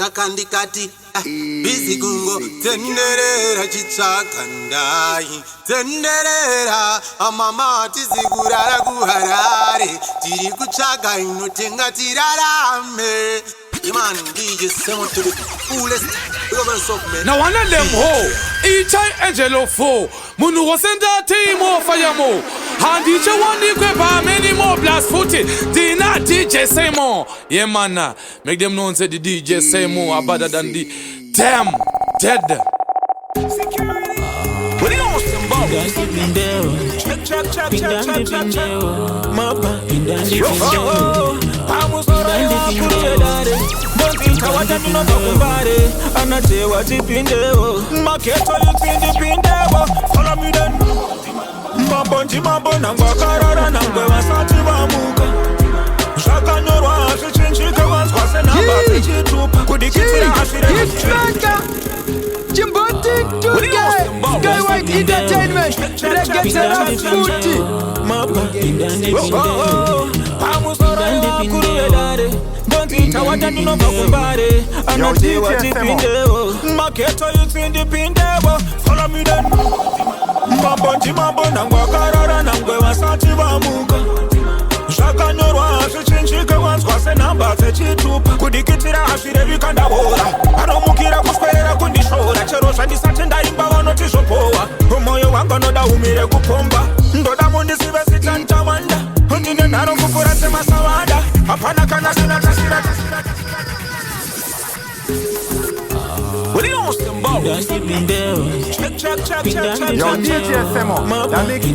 Sakandikati busy gungo tenderera chichakandai tenderera amama tizigurara kuharare tiri kuchaka inotenga tirarame. Man, DJ Semo to the coolest. Now one of them ho, each angelo four. Munu wasn't that team more fire more. And each one equip many more blast footed. The not DJ Semo. Yeah man, make them know and say the DJ Semo are better than the damn dead. Security. What do you want to about? Anatewa tipindeo maketo yutindipindeo follow me then mabonji mabona ngwakarara nangwe wasati bamuka shakanyorwa asichinchike wanswase nambase chitupa kudikitira ashire Jimboti today, skywide entertainment. Let's get some footy. Maketo yutindipindeo follow me then mabonji mabona ngwakarara nangwe wasati bamuka shakanyorwa asichinchike wanswase nambase chitupa kudikitira ashire vikandabora anomukira kuswera kundishora chero zvandisati ndaimba vanotizopowa umoyo wangu noda umire kupomba ndoda mundisive sitantamanda ndine nharo kupfura semasawanda hapana kana sina tasira. What do you want to about? Check. Yo, DJ Semo, that makes it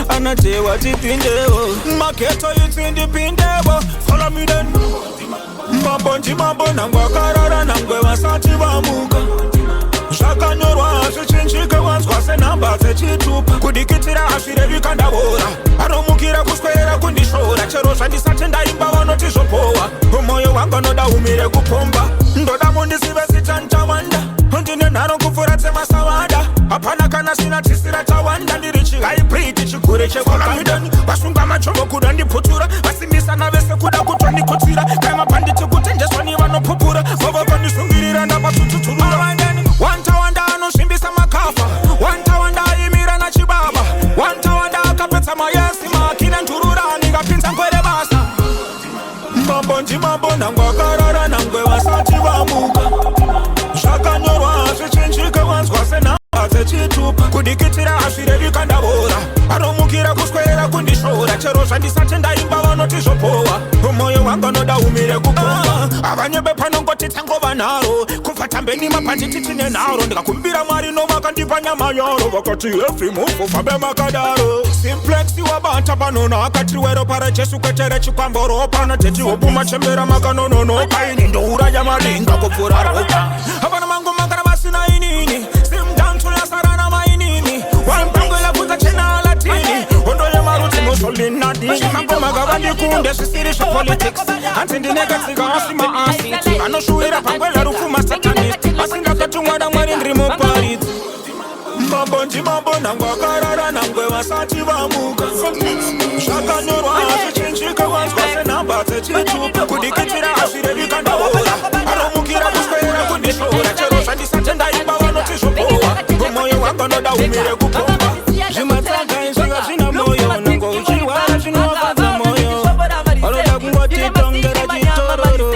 anatewa tipindeo maketo yutindipindeo follow me then mabonji mabona ngwakarara nangwe wasati bamuka shakanyorwa asichinchike wanswase nambase chitupa kudikitira ashire vikandabora anomukira kuswera kundishora chero zvandisati ndaimba vanotizopowa umoyo wangu noda umire kupomba ndoda mundisive sitantamanda ndine nharo kupfura semasawanda hapana kana sina tisira tawanda ndiri chihaibridi chigure chekolamidani vasunga machombo kuda ndiputura vasimisana vese kuda kutondikutsira kaimabhanditi kutenjeswa ni vanopupura vava vandisungirira ndapatututurura wantawanda anosvimbisa makafa wantawanda aimira nachibaba wantawanda akapetsa mayesi makina nturura ningapinza ngwere basa mabonji mabona ngwakarara nangwe vasati vamuka shakanyorwa asichinchike wanswase nambase chitupa kudikitira ashire vikandabora anomukira kuswera kundishora chero zvandisati ndaimba vanotizopowa umoyo wangu noda umire kupomba avanyebe panongoti tangova naro kubva tambeni mabhanditi tine naro ndikakumbira mwari novakandipa nyama yaro vakati efimufu fambe makadaro simplex wabata panona akati wero para jesu kwetere chikwamboro pana teti hopuma chembera makanononoka ini ndouraya malinga kupfura roka avana mangu makara vasina inini simdantulasarana mainini wampangwela kunza chena latini ondoye maruti mosolinadini mangu magavanikunde zvisiri zvepolitics hanzi ndinekatsika asima asiti anoshuwira pangwela rufuma sataniti asingakatumwada mwari ndiri muparidzi mabonji mabona ngwakarara nangwe vasati vamuka shakanyorwa asichinchike wanswase nambase chitupa kudikitira ashire vikandabora anomukira kuswera kundishora chero zvandisati ndaimba vanotizopowa umoyo wangu noda umire kupomba zvimatsaga izviva zvina moyo nango uchiwara zvinovadza moyo vanoda kungotitongera chitororo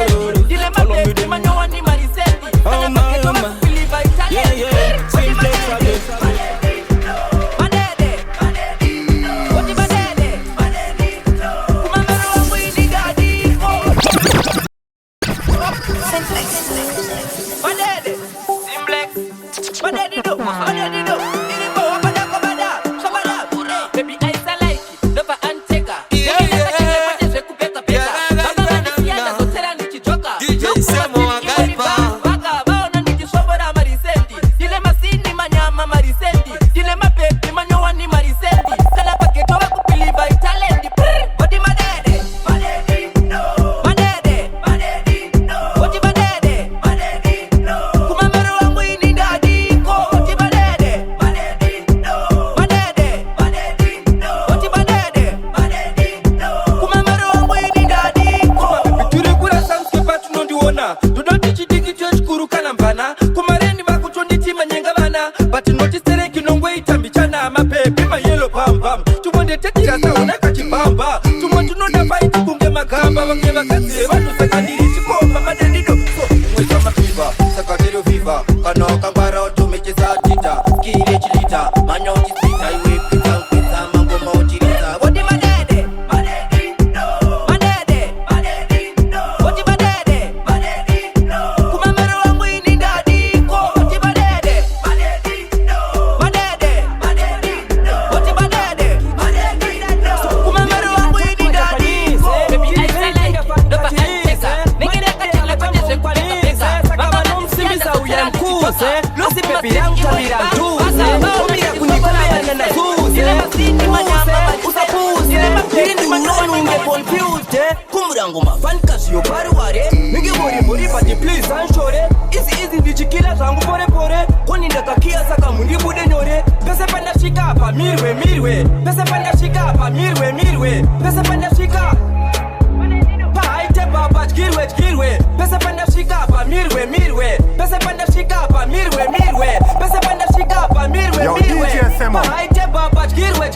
Simplex. What did you do? but notice that you don't wait and be chana my baby my yellow pam pam to want to take us down like a chibamba to want to know the fight to come my gamba and never can see what to say I need to go mama daddy do with some fever sakatero fever kana kambara to make it a tita kile chilita manyo chita iwe pita pita mambo mauchita what my daddy no my daddy no what my daddy no kuma mero wangu ini daddy ko what my daddy no my daddy no what my daddy no kuma mero wangu ini daddy baby I say like do pa pesa make it a kachila kwa jese kwa pesa mama nomsimiza uyamkuze losi pepi yangu tabira tuze umira kunikomea na natuze usapuze kirindi manonu unge confused kumurango mafankasi yo paruware mingi muri pati please anshore easy ndichikila zangu pore koni ndatakia saka mundi bude nyore pese panda shika hapa mirwe pese panda shika hapa mirwe pese panda shika paite baba chkirwe pese panda shika hapa mirwe pese panda shika hapa mirwe pese panda shika hapa mirwe paite baba chkirwe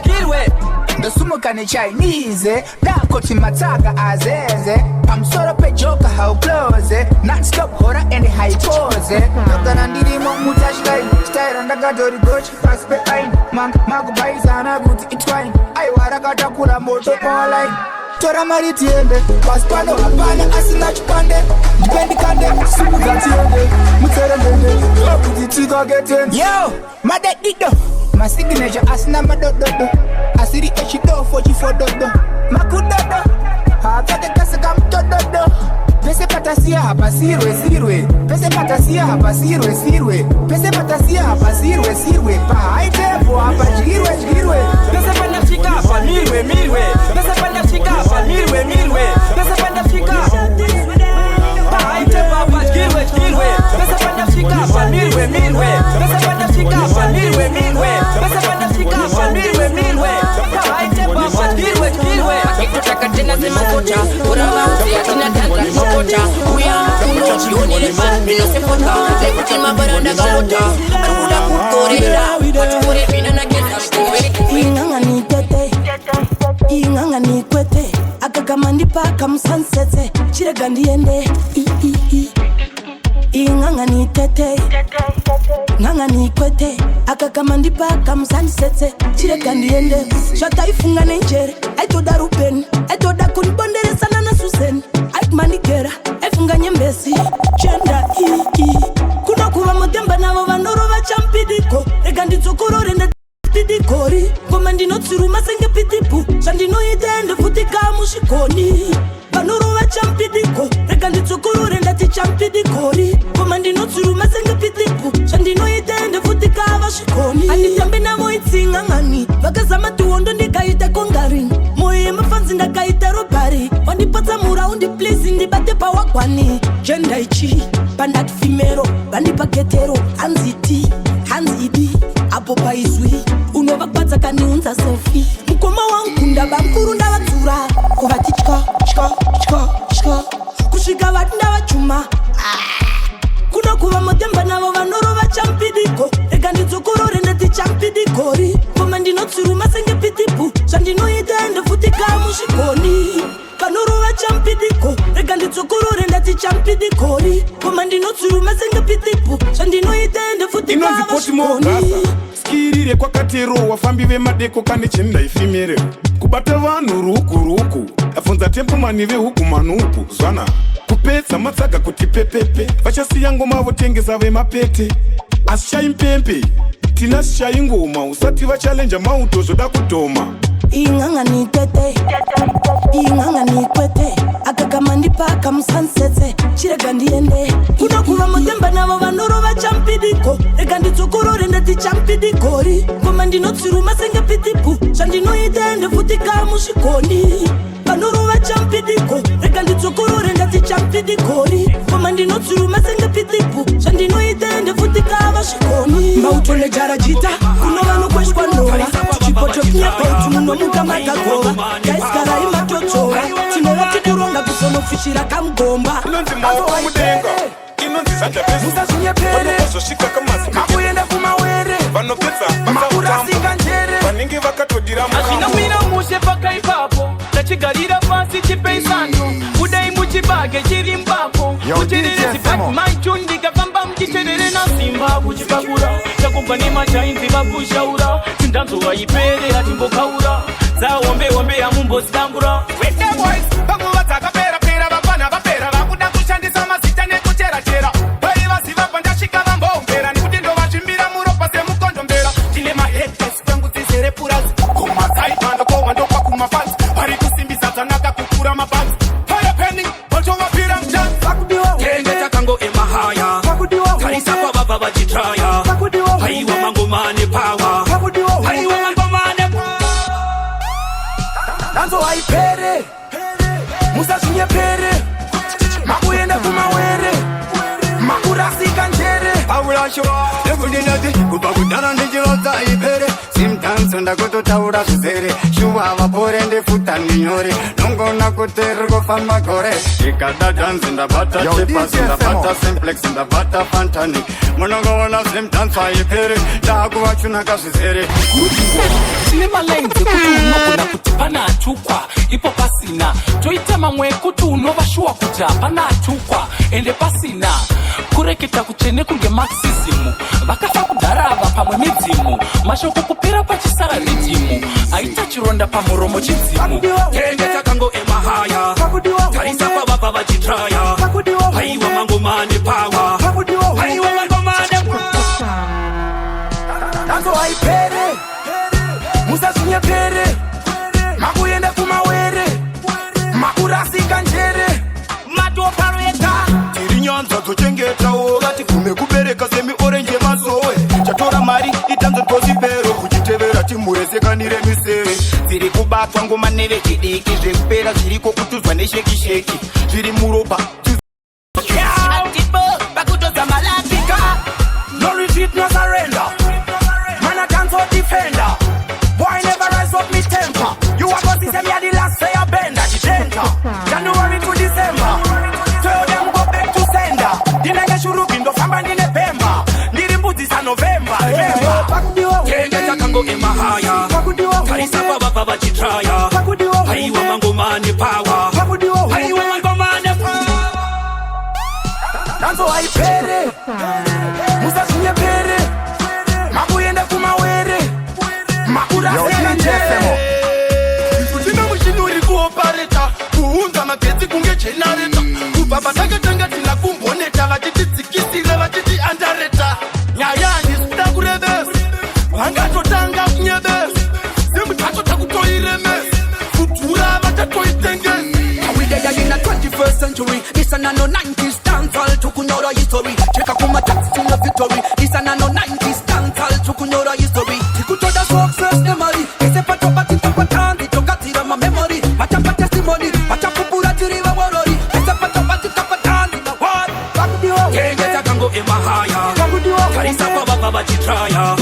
Dosumukane Chinese, Dakoti Mataka Azeze, Pamsoro pe joka how close, non-stop horror and high pose. Naganandiri mo mutashkai, style and Gadori Gochi, Paspe Ain, Magu Baizana, Guti Itwine, Iwaragata Kura Moto Online. Tora maritiende, paspano apana asina chupande, dipendi kande, sumu gatiende, muterende, loputi tigo getende. Yo, madedido, my signature asina madododo, asiri echido fochi fododo, makudodo, hakade kasagam tododo, pese patasia hapa sirwe, pese patasia hapa sirwe, pese patasia hapa sirwe, pa haitepo hapa jigirwe, pese panda shika hapa mirwe, pese panda shika hapa mirwe, pese panda shika paite baba jigirwe, pese panda shika hapa mirwe, pese panda shika hapa mirwe, pese panda shika hapa mirwe, paite baba jigirwe, akitaka tena sema kocha urawa usia kina danga kocha uya unochioni le bambi no se foka le kutima baranda galota akuda kukorera kuchukure mina na gesa inganga ni kwete akagamandi paka musansete chirega ndiende inganga ni tete nganga ni kwete akagamandi paka musansete chirega ndiende shata ifunga nenjere aitoda ruben aitoda kunibondere sana na susen aikmanikera aifunga nyembesi chenda kuna kuva mutemba navo vanoro vachampidiko rega nditsokorore ndidikori ngoma ndinotsiruma senge pitipu zvandinoitende futi kamushikoni vanoro vachampidiko rega nditsokorore ndati champidikori ngoma ndinotsiruma senge pitipu zvandinoitende futi kavashikoni handitambe navo itsingangani vakazama tuwondo ndikaita kongaring moyo yemafanzi ndakaita robari wandipatsa muraundi please ndibate pawagwani jendaichi pandati fimero vandipaketero hanzidi apo paizwi unovakwadza kaniunza selfi mukoma wangu kunda bamkuru ndavadzura kuvati tya kusvika vati ndavachuma kuno kuva mutemba navo vanorova champidiko rega ndidzokorore ndati champidikori ngoma ndinotsiruma senge pitipu zvandinoita ende futi kamushikoni vanorova champidiko rega ndidzokorore ndati champidikori ngoma ndinotsiruma senge pitipu zvandinoita ende futi kamushikoni skirire kwakatero wafambi vemadeko kane chendaifimere kubata vanhu ruku afunza tempomani vehuku manuku zwana kupedza matsaga kuti pepepe vachasiya ngoma votengesa vemapete asi shaimpempe tina shaingoma usati vachalenja mauto zvoda kudhoma inganga ni tete inganga ni kwete akagamandi paka musansete chirega ndiende kuno kuva mutemba navo vanorova champidiko rega nditsokorore ndati champidikori ngoma ndinotsiruma senge pitipu zvandinoita ende futi kamushikoni vanorova champidiko rega nditsokorore ndati champidikori ngoma ndinotsiruma senge pitipu zvandinoita ende futi kavashikoni mautole jarajita kuno vanokweshwa ndova chipoto kinyapaiti munomuka magagova gaisigara imatotora tinovati kuronga kuzonofishira kamugomba inonzi maoko mudenga inonzi zandapezusazvinyepere makuenda kumawere chigarira pasi chipeisano udai muchibage chiri mbako uchirire zibati maichundi kafamba mchiterere na simba kuchikakura chakubva nemachainzi vakushaura tindanzo vaipere atimbokaura dzaombe ya mumbozidambura with the boys panguva dzakapera pera vapana vapera vakuda kushandisa mazita nekucherachera vaivaziva pandasvika vambombera nekuti ndovazvimbira muropa semukondombera tine mahedhes pangu dzizere purazi komazaipando kovandopakumafanzi vari kusimbisa dzanaka kukura mabanzi firepening vatovapira mchanzi tenge takango emahaya tarisa kwavabva vachitraya haiwa mangomane pawa haiwa mangomane danzo haipere musazvinyepere makuenda kumawere makurasika njere aurashowa ekudinati kubva kudhara ndichirodza ipere simtanso ndakutotaura zvizere shuva vapore ndefuta ndinyore nongona kuti ririkufamba gore ikada dhanzi ndabata chepasi ndabata simplex ndabata fantanic munongoona simtanso aipere ndaakuvachunaka zvizere tine malaini dzekuti unogona kuti pana atukwa ipo pasina toita mamwe ekuti unovashuwa kuti hapana atukwa ende pasina kureketa kutsvene kunge marxism vakafa kudhara ava pamwe midzimu mashoko kupera pachisara ridhimu aita chironda pamuromo chidzimu tenge takango emahaya tarisa kwavabva vachitraya haiwa mangomane pawa haiwa mangomane danzo haipere musazvinyepere makuenda kumawere makurasika njere matopareta tiri nyanza dzochengetawo vati gume kubereka semiorenje mazowe chatora mari itanzo tozipero kuchitevera timuresekanire miseve dziri kubatwa ngoma nevechidiki zvekupera zviriko kutuzwa neshekisheki zviri muropa pakutodza malapika no retreat no surrender man I can't so defender boy never rise up me temper you are going to say me are the last say I bend at the center January to December tell them go back to sender dinenge shuruki ndofamba ndine pemba ndiri mbudzi sa November tenge takango emahaya tarisa kwavabva vachitraya haiwa mangomane pawa haiwa mangomane danzo haipere musazvinyepere makuenda kumawere makurasera njere kutina mushini uri kuopareta kuunza magetsi kunge genareta kubva patakatanga tina kumboneta vachitidzikisire vachiti andareta nyaya handisida kurevesa vangatotanga kunyevesa semutachota kutoiremesa kudhura vachatoitengesa in a 21st century, this an anno 90s dancehall to kunyora history. Check a kuma tax in a victory. This an anno 90s dancehall to kunyora history. Tikutoda success memory. Ese pato pati tapatandi togatira ma memory. Machapa testimony, machapa pura tiriva warori. Ese pato pati tapatandi na what? Kenge takango emahaya. Karisa kwa baba chitraya.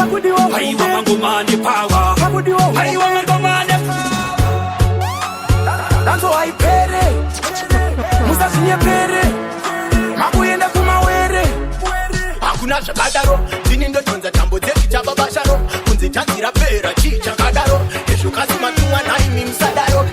Haiwa mangomane power. Haiwa mangomane power. Danzo haipere musazvinyepere makuenda kumawere hakuna zvakadaro ndini ndotonza tambo dzedu chababasharo kunzi tadzira pera chichakadaro ezvokazimatumwa naimi musadaro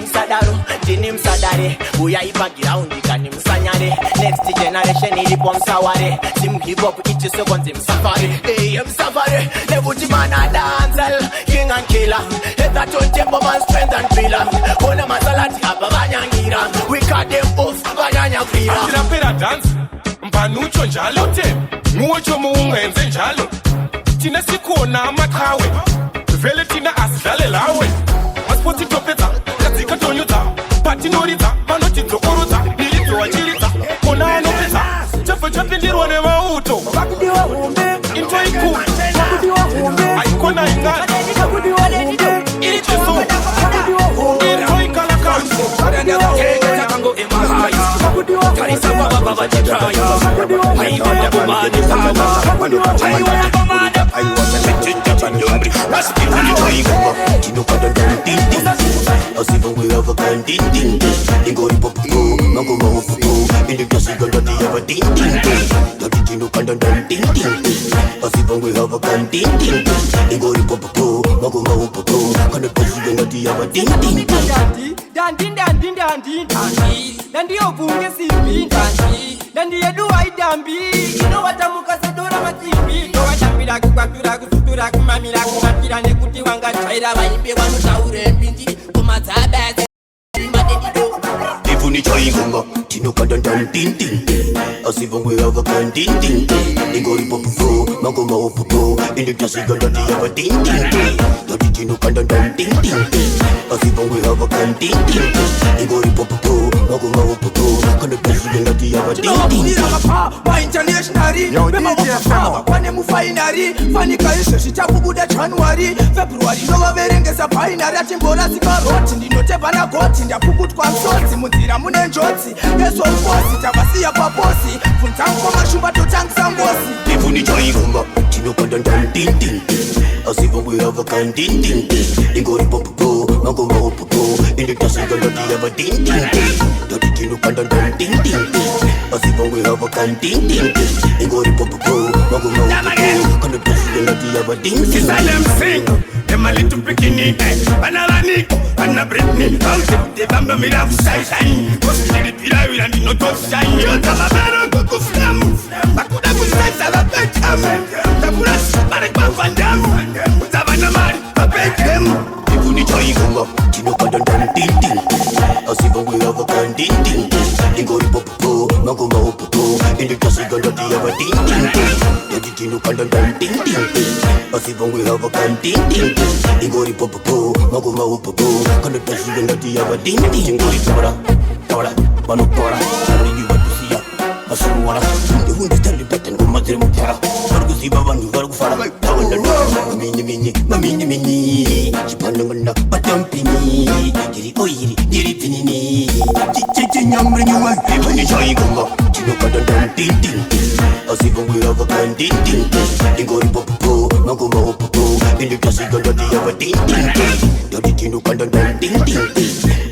musadaro ndini musadare uyai pagiraundi kani musanyare next generation iripo musaware simhiphop ichisekonzi musafare musafare nekuti mana danzel king and killer etatontembo man strength and pillar ona masalati apa vanyangira we cut them off vanyanyakwira tirapera dance mpanucho njalo te muocho muungenze njalo tina sikona makawe vele tina asidlale lawe maspoti topedza kadzika tonyudza patinoridza vanotidzokorudza nilidzo wachilidza kona anopedza chafo chapindirwa nevauto into ikulu aikona ingana irichiso itoikalakanso takango emahaya tarisa kwavabva vachitraya haiwa mangomane pawa haiwa mangomane Nandiyo bunge simbi Nandiye duwa idambi Ino watamuka sedora matimbi Towa chambira kukwapira kusutura kumamira kumapira nekuti wanga chaira Waipe wanu taure mpinji kumatabeze Ifuni chai gonga Tino kadandan tin tin Asivongwe hava kan tin tin Ingori popo Magoma opopo Indi tasiga dati hava tin tin Dati tino kadandan tin tin Asivongwe hava kan tin tin Ingori popo Magoma opopo Kana tasiga dati hava tin tin Tino hapa Ma internationary Bema mukapa Kwane mufainari Fanika isho shitabubuda January February Nova verengeza binary Atimbora zikaroti Ndinotepa na goti Ndiapukutwa msoti Munzira mune njotsi Yeso mfosi Tabasiya kwa bosi Funtangu kwa mashumba Totangu sambosi Ifuni chai gonga Tino kadandan tin tin Asivongwe hava kan tin tin Ingori popo Magoma opopo Indi tasiga dati hava tin tin Dati tino kadandan tin tin Asivongwe hava kan tin tin Ingori popo Magoma opopo Kana tasiga dati hava tin tin Them sing, them a little bikini Banalani, Anna Britney They bamba me up shine Cause we need it we need no to shine You tell a man go to flam Bakuda ku size ala betam Taburas, Marek Van Dam Utavana mari, a betam Ifuni chai gonga Tino kadandan tin tin Asivongwe hava kan tin tin Ingori popo Magoma opopo Indi tasiga dati hava tin tin Dati tino kadandan tin tin Asivongwe hava kan tin tin Ingori popo Magoma opopo Kana tasiga dati hava tin tin Ingori tora Tora Mano tora Nari di batusia Asuru wala Ihundi tali beten Kumatri mutara Vargu si babangu Vargu fara Tawanda Mamini mini Chipanangana Patampini Diri oiri Diri pinini Chichi nyamri nyumai Ifuni chai gonga Tino kadandan tin tin Asivongwe hava kan tin tin Ingori popo Magoma opopo Indi tasiga dati hava tin tin Dati tino kadandan tin tin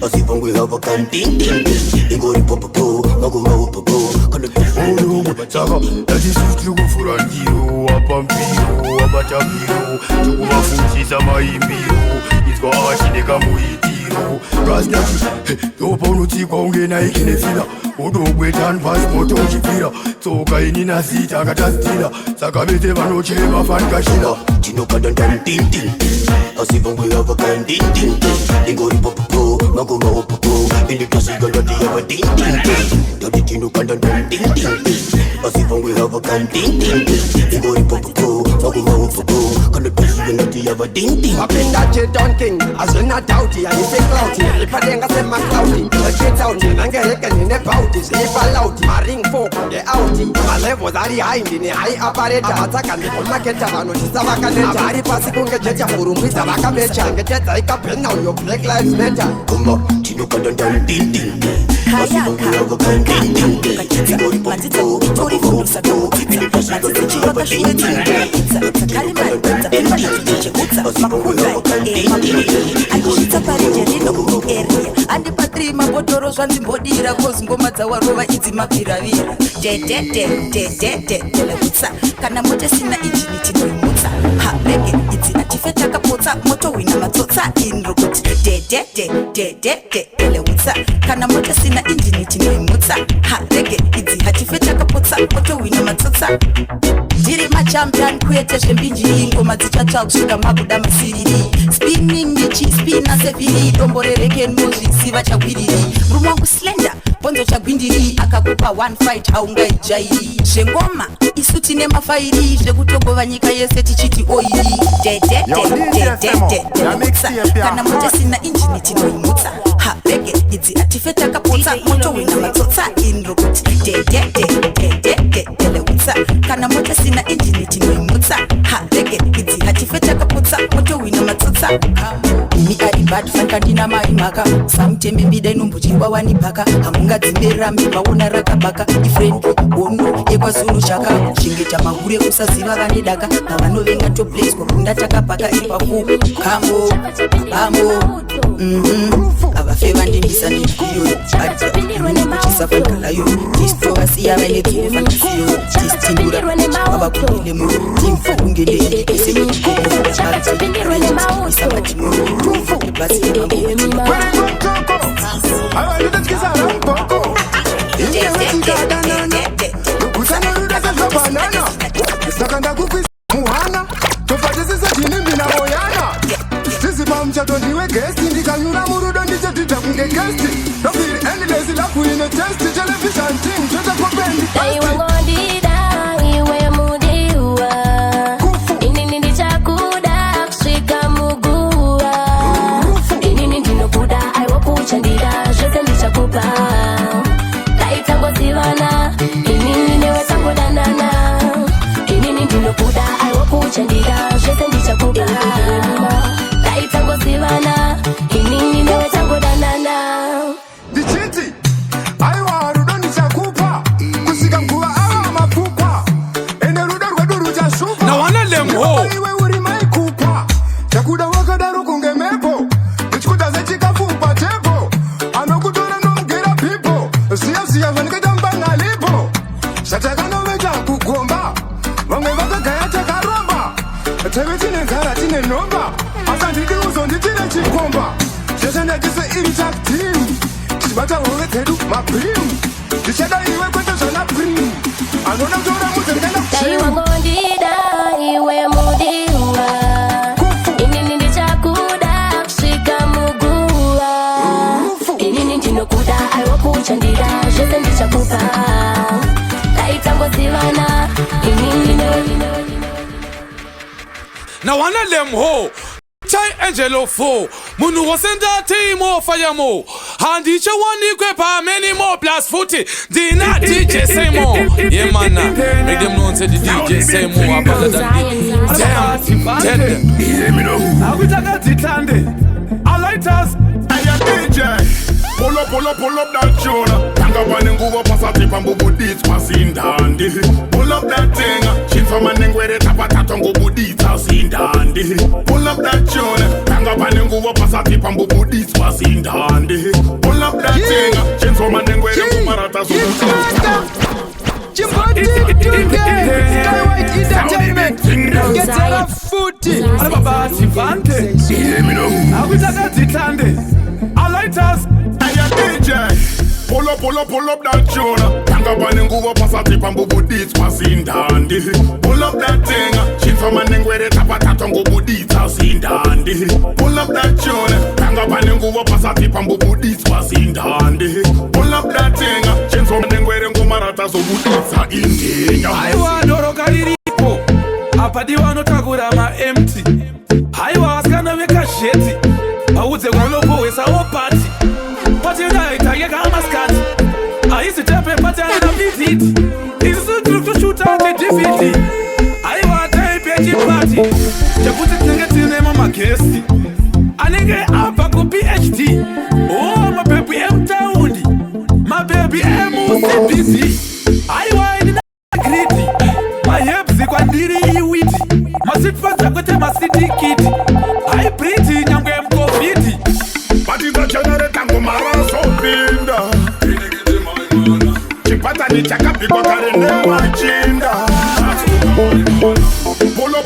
Asivongwe hava kan tin tin Ingori popo Magoma opopo Kana tasiga dati hava tin tin Dati sutu kufurandiro Wapampiro Wabatapiro Tukuvafundisa maimbiro Izwa awachideka muitiro Rasnaki Topa unotikwa ungena ikinefila Udogwetan passport ochipira Tsoka inina sita katastila Saka vete vanochema fankashila Tino kadandan tin tin Asivongwe hava kan tin tin Ingori popo Magoma opopo Indi tasiga dati hava tin tin Dati tino kadandan tin tin Asivongwe hava kan tin tin Ingori popo Magoma opopo Kana tasiga dati hava tin tin Wapenda Jedon King Azuna dauti Anise clouty Ipadenga sema clouty Get out Nangereka nine bauti Slipa lauti Maring folk The outi Malevo zari high Ndini high operator Ataka ndipo maketa Vano chisa wakaneta Ari pasi kunge jeja Furumbiza wakamecha Ngeteta ikapena Uyo Black Lives Matter Gonga Tino kadandan tin tin Asivongwe hava kan tin tin Ingori popo Magoma opopo Indi tasiga dati hava tin tin Tino kadandan tin tin Asivongwe hava kan tin tin Achita parijerino area Andi patri mabotoro zvanzimbodira Kozi ngoma dzawarova idzi mapiravira Telekutsa Kana mote sina injini tinoimutsa Ha rege idzi atife takapotsa Moto wina matsotsa inrokuti Telekutsa Kana mote sina injini tinoimutsa Ha rege idzi atife takapotsa Moto wina matsotsa Diri machampion kwete zvembinjiri Ngoma dzichatsva kusvika mabuda masiriri Spinning ndichi spina seviri Domborereke nozvisiva chagwiriri Murume wangu slender Bonzo chagwindiri Akakupa one fight haungaijairi Zvengoma isu tine mafairi Zvekutogova nyika yese tichiti oiri Kana mote sina injini tinoimutsa Ha rege idzi atife takapotsa Moto wina matsotsa inrokuti Telekutsa Kana mote sina injini tinoimutsa Ha rege idzi atife takapotsa Moto wina matsotsa Imi ari bad fan kandina maimaka Samtembe mbida inombochirwa wanipaka Hamunga dzimbera mbivaona rakabaka Ifriendly ono ekwazulu shaka Chengeta mahure usaziva vanedaka Navanovenga to place Kukunda takapaka ipafu Kambo Bambo Avafe vandimbisa ndiyo Adza Mune kuchisa fankalayo Tistova siya vane tuwe fantasiyo Tistindura Baba kumile mu Timfo ungende endekese Koko Adza Isabati mu Tumfo Basi mambo test it. Don't feel any lazy like we in a test it. Television thing, just a pop in the They want go dida, iwe mudiwa. Inini ndichakuda, kushika mugua. Inini ndinokuda, aiwa kuchandida, jose ndichakupa. Kaitango sivana, inini newe tango danana. Inini ndinokuda, aiwa kuchandida, jose ndichakupa. Kaitango sivana, inini newe tango danana. Dichiti, aiwa rudoni chakupa. Kusika mkuwa awa mapukwa. Ene ruda rwaduru jashupa. Na wana lemho. Iwe uri maikupa. Chakuda wakadaru kungemepo. Ichikuda zechika fupa tepo. Anokutura no mgira pipo. Siya vanika mbanga lipo. Shataka no meja kugomba. Wange waka gaya chakaromba. Tewe tine gara tine nomba. Asa ndidi uzo nditine chikomba. Jese ndakise iri chak team. Chibata uwe tedu maprim. Dichada iwe kwete zona prim. Anona mzora muzengana They kuchim. want go dida, iwe mudiwa. Inini ndichakuda, kushika mugua. Inini ndinokuda, aiwa kuchandida, jose ndichakupa. Kaitango sivana, inini newe. Na wana lemho. Chai Angelo 4 Munu wasenda team fire mo Handi che wani kwe pa many more plus footy Dina DJ Semo Yeah man make them know say the DJ Semo Abada damn tender Hear me now. Akutaka titande. Alightas. Hey, DJ, pull up that tune. Tanga bani nguwa pasati pambubu dit pasindandi. Pull up that thing. Chinfa manengwere tapata ngubu dit pasindandi. Pull up that tune. Tanga bani nguwa pasati pambubu dit pasindandi. Pull up that thing. Chinfa manengwere kumarata sumu. Chimboti, skywide entertainment. Get your footy. Alababa Tivante. Hear me now. Akutaka titande. Alightas. Hey, DJ, pull up that tune. Tanga bani nguwa pasati pambubu dit pasindandi. Pull up that thing. Chinfa manengwere tapata ngubu dit pasindandi. Pull up that tune. Tanga bani nguwa pasati pambubu dit pasindandi. Pull up that thing. Chinfa manengwere ngumarata zobuditsa indinya. Aiwa doro kaliripo. Apadiwa notakura ma empty. Aiwa askana weka sheti. Auze kwa lopo wesa opati. Pati unaita yeka amaskati. Aisi tepe pati ana visit. Isi sutru kushuta ate defeat. Aiwa taipe jipati. Jakuti tengetine mama kesti. Anenge apa ku PhD. Oh my baby M-Towndi. My baby M-UCBC. Aiwa ina greedy. My hips kwa diri iwiti. Masitfasa kote masidikiti. I pretty nyangwe mkofiti. Pati za generator ngumara so binda. Chipata ni chakapigwa kare newa chinda. Pull up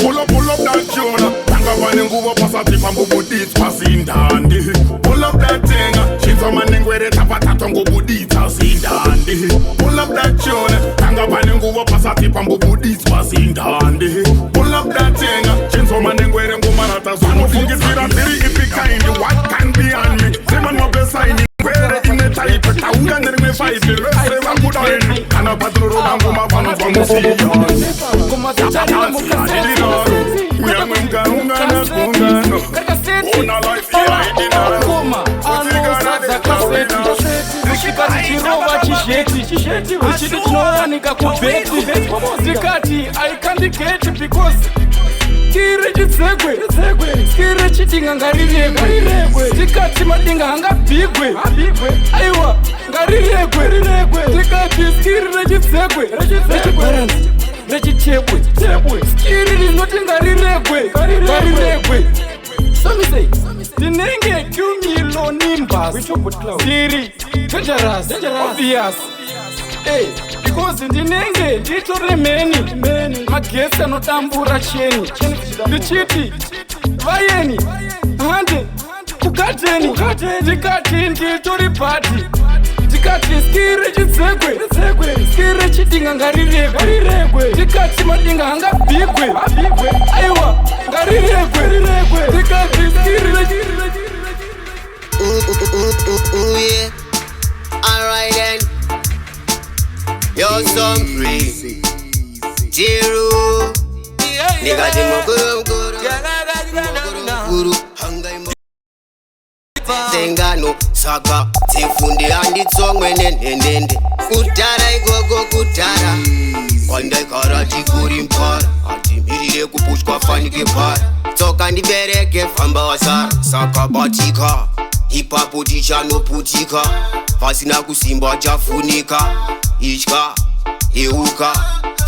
that tune. Tanga bani nguwa pasati pambubu dit pasindandi. Pull up that thing. Chinfa manengwere tapata ngubu dit pasindandi. Pull up that tune. Tanga bani nguwa pasati pambubu dit pasindandi. Pull up that thing. Chinfa manengwere ngumarata zonu fungisira tiri ipikaindi. What can be on me? Seman mo besaini. Where in the type taunga nere fight the rest wa kudaini. Kana padro nguma vanu vamusi. Kuma tachana mukasa. Uya mwenga na kungano. Una life ya idina. Kuma anusa kaseti. Zikika zichirowa chisheti. Uchidi chora nikakubeti. Zikati I can't get it because Skire chitsegwe. Skire chitinga ngariregwe. Zikati madinga hanga bigwe. Aiwa ngariregwe. Zikati skire chitsegwe. Rechibalance. Rechichebwe. Skire rinoti ngariregwe. So me say, dinenge kyumilo nimbas. Skiri dangerous. Obvious. Hey, because ndinenge nditore meni magesi anotambura cheni ndichiti vayeni hande kukateni ndikati nditori pati ndikati skire chitsegwe skire chitinga ngariregwe ndikati madinga hanga bigwe aiwa ngariregwe ndikati skire yeah. Alright then. Yo, some free. Zero. Nigga, the Mokuru. Sengano, Saka, Tifundi, and it's song when ended. Kutara, go, Kutara. One day, Karachi, Kurimpar. Atimiri, Kupushka, Fanny Par. Toka ndi bereke famba wasara Saka batika Hipa putisha no putika Fasina kusimba chafunika Ishka, Euka,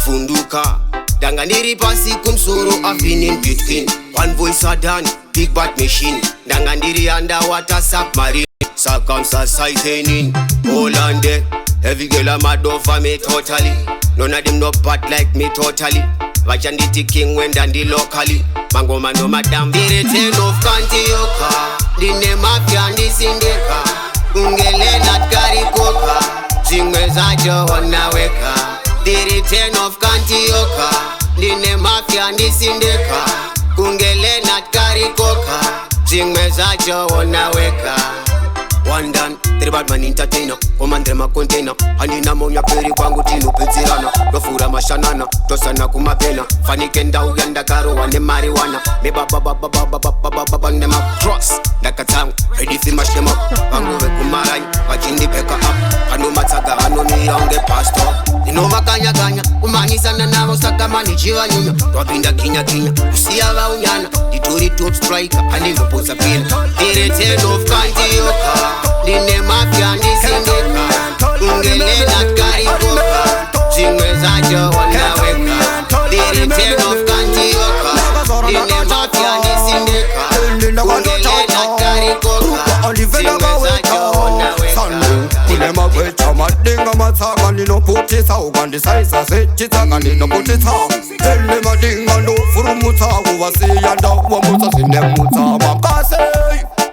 Funduka Danga ndiri pasi kumsoro I've been in between One voice a done, big bad machine Danga ndiri underwater submarine Circumcising Hollande Every girl I'm mad over me totally None of them no bad like me totally Vachanditi king when dandi locally Mangoma no madam Diri ten of Kantioka Dine mafia ndi sindeka Ungele nat karikoka Zingwe zajo wanaweka Diri ten of Kantioka Dine mafia ndi sindeka Ungele nat karikoka Zingwe zajo wanaweka One done, three bad man entertainer Komandre ma container Handina monya peri kwangu tinu pezirana Dofura mashanana, tosana kumapena Fani kenda uyanda karo wane marijuana Me baba nema cross Daka tangu, ready fi mash them up Pangu ve kumarai, wachindi peka up Panu mataga, anu miyange pastor Inova kanya, kumani sana na osaka mani jiwa nyunya Twapinda kinya, usiya wa unyana Dituri top striker, anigo posa pina Dire ten of Kantioka Dine mafia ndi sindeka Ungele nat karikoka Zingwe zajo wanaweka Diri ten of Kantioka Dine mafia ndi sindeka Ungele nat karikoka Zingwe zajo wanaweka Kulema kwecha madinga matsaga Nino puti sauga Ndisaisa sechitsaga Nino puti sauga Ele madinga ndo furumutsa Uvasiyanda wamutsa sinemutsa Makase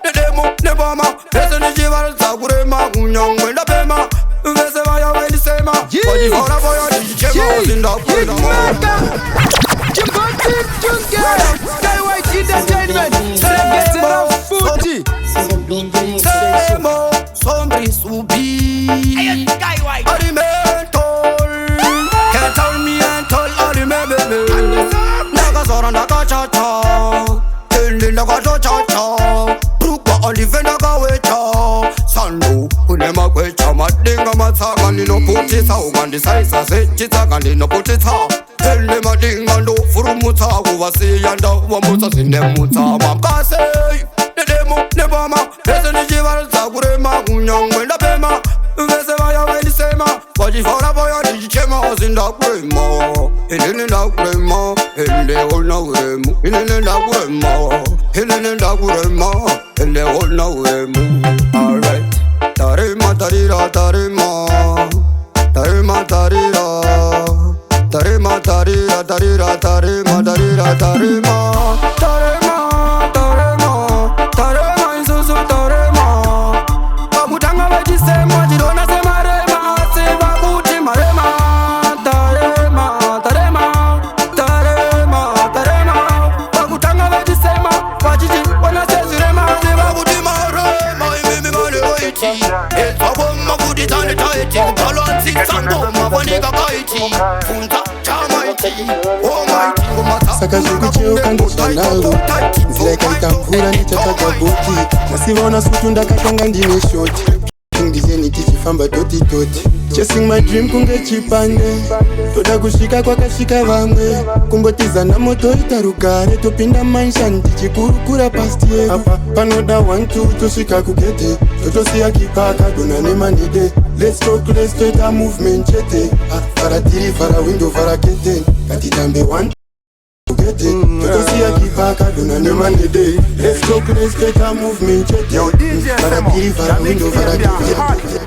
Nedemo nebama Ese nijival zakurema Unyangwe ndapema Vese vaya wendi sema Wadi fora boya Dijichema Zinda kwena Jimbotin Tunge Skywide Entertainment Selector of Footy Semo Sombri subi Skywide Alimentol Can't tell me and tell Alimebebe Naga zora naga cha-cha Tende naga cha-cha Brukwa olive naga wecha Sando Kunema kwecha madinga matsaga Nino puti sauga Ndisaisa sechitsaga Nino puti sauga Ele madinga ndo furumutsa Uvasiyanda wamutsa sinemutsa Makase Nedemo nebama Ese nijival zakurema Unyangwe ndapema Vese vaya wendi sema Wajifora boya dijichema Zinda kwema Ilini nda kwema Ele olna uremu Ilini nda kwema Ilini nda kwema Ele olna uremu Alright Tarima tarira tarima Tarima tarira Tarima tarira tarira tarima tarira tarima Tarima tarima tarima isusu tarima Kamutanga vechisema chidona sema rema Seva kuti marema Tarima tarima tarima tarima Kamutanga vechisema vachichi wana sezirema Seva kuti marema imimi ngane waiti Etwa bomma kuti tane taiti Balansi sangoma vanega kaiti Funta Saka zhukucheo kandosha nalo Nzira ikaitamvura ndichatsvaga boti Nasivona sutu ndakatanga ndine shoti Ndizeni tichifamba doti Chasing my dream kunge chipande Toda kusvika kwakasvika vamwe Kumbotiza na moto ita rugare Topinda mansion tichikurukura past year Apa panoda 1-2 tosvika kugete Totosiya kipa akadona nemanede Let's talk, let's get a movement chete Fara tiri, fara window, fara kete Katitambe 1 kugete Totosiya kipa akadona nemanede Let's talk, let's get a movement chete Fara tiri, fara window, fara kete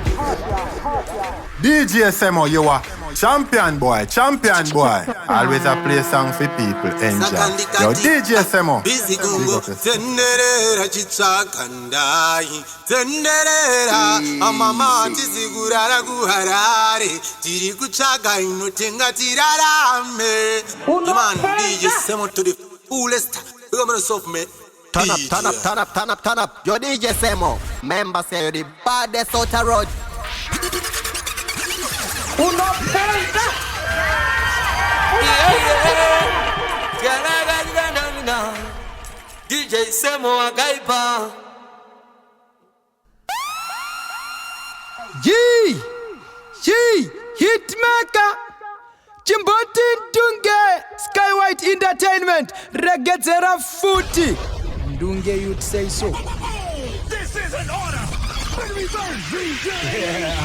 DJ Semo, you are champion boy. Always a play song for people. Enjoy. Yo, DJ Semo. Busy gungo, tenderera chichakandai. Tenderera, amama tisigurara guharare. Tiri kuchaga inotenga tirarame. Man, DJ Semo to the fullest. We're gonna soft me. Turn up, turn up, turn up, turn up, turn up. Yo DJ Semo. Member say you the baddest out the road. Uno pelta. DJ Semo Agaipa. Hitmaker. Chimboti Ndunge. Skywide Entertainment. Reggae Footy. Ndunge, you'd say so. This is an order. Let me go, DJ.